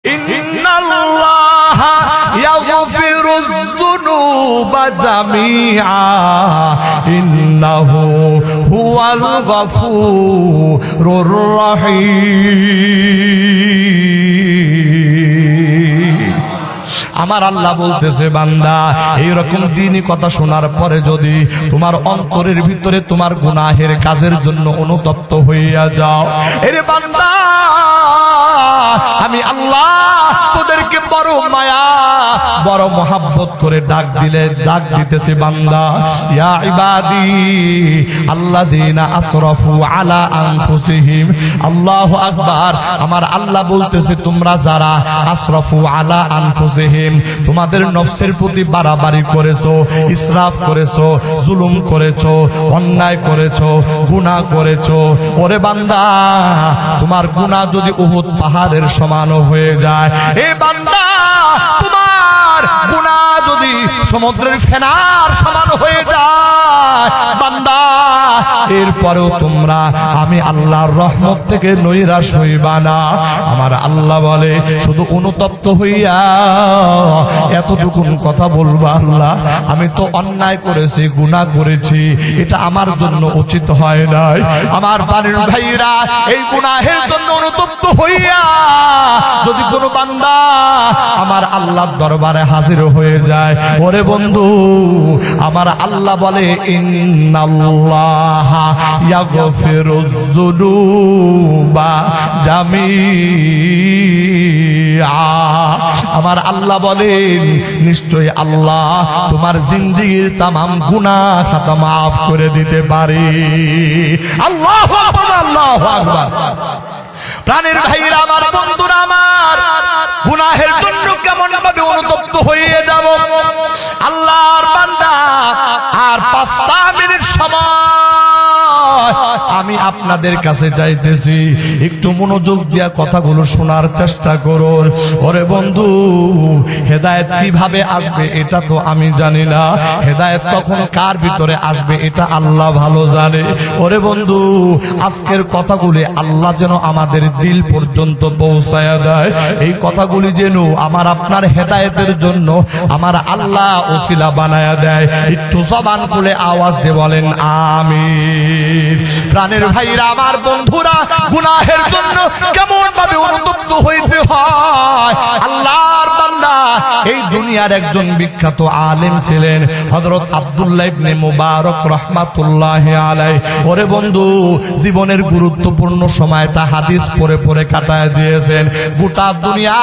ইন্নাল্লাহা ইয়াগফিরুয যুনুবা জামিআ ইন্নাহু হুয়াল গফুরুর রহিম। আমার আল্লাহ বলতেছে, বান্দা এইরকম দ্বীনি কথা শোনার পরে যদি তোমার অন্তরের ভিতরে তোমার গুনাহের কাজের জন্য অনুতপ্ত হইয়া যাও, এরে বান্দা আমি আল্লাহ তোদেরকে বড় মায়া বড় মোহাব্বত করে ডাক দিতেছি, বান্দা ইয়া ইবাদি আল্লাযীনা আসরাফু আলা আনফুসিহিম। আল্লাহু আকবার। আমার আল্লাহ বলতেছে, তোমরা যারা আসরাফু আলা আনফুসিহিম, তোমাদের নফসের প্রতি বাড়াবাড়ি করেছো, ইসরাফ করেছো, জুলুম করেছো, অন্যায় করেছো, গুনাহ করেছো, ওরে বান্দা তোমার গুনাহ যদি উহুদ পাহাড়ের সমান হয়ে যায়, এ বান্দা তোমার গুনাহ যদি সমুদ্রের ফেনার সমান হয়ে যায়, বান্দা এরপরেও তোমরা আমি আল্লাহর রহমত থেকে নৈরাশ হইবা না। আমার আল্লাহ বলে, শুধু অনুতপ্ত হইয়া এতটুকুন কথা বলবা, আল্লাহ আমি তো অন্যায় করেছি, গুনাহ করেছি, এটা আমার জন্য উচিত হয় নাই। আমার বাড়ির ভাইরা এই গুনাহের জন্য অনুতপ্ত হইয়া যদি কোনো বান্দা আমার আল্লাহর দরবারে হাজির হয়ে যায়, ওরে বন্ধু আমার আল্লাহ বলে, ইন্নাল্লাহা ইয়াগফিরুয যুনুবা জামিআ। আমার আল্লাহ বলেন, নিশ্চয় আল্লাহ তোমার জিন্দেগীর তামাম গুনাহ খাতা মাফ করে দিতে পারে। আল্লাহু আকবার, আল্লাহু আকবার। প্রাণের ভাইরা আমার, বন্ধুরা আমার, গুনাহের জন্য কেমন ভাবে অনুতপ্ত হয়ে যাব। আল্লাহর বান্দা আর 5টা মিনিট সময় আমি আপনাদের কাছে চাইতেছি, একটু মনোযোগ দিয়া কথাগুলো শোনার চেষ্টা করুন। ওরে বন্ধু, হেদায়েত কিভাবে আসবে এটা তো আমি জানি না, হেদায়েত তখন কার ভিতরে আসবে এটা আল্লাহ ভালো জানে। ওরে বন্ধু, আজকের কথাগুলি আল্লাহ যেন আমাদের দিল পর্যন্ত পৌঁছায়া দেয়, এই কথাগুলি যেন আমার আপনার হেদায়েতের জন্য আমার আল্লাহ ওসিলা বানায়া দেয়। একটু জবান খুলে আওয়াজ দিয়ে বলেন আমিন। প্রাণের ভাইরা আমার, বন্ধুরা, গুনাহের জন্য কেমন ভাবে অনুতপ্ত হইতে হয়। আল্লাহর বান্দা এই দুনিয়ার একজন বিখ্যাত আলেম ছিলেন হযরত আব্দুল্লাহ ইবনে মুবারক রাহমাতুল্লাহি আলাইহি। ওরে বন্ধু, জীবনের গুরুত্বপূর্ণ সময়টা হাদিস পড়ে পড়ে কাটায় দিয়েছেন। গোটা দুনিয়ার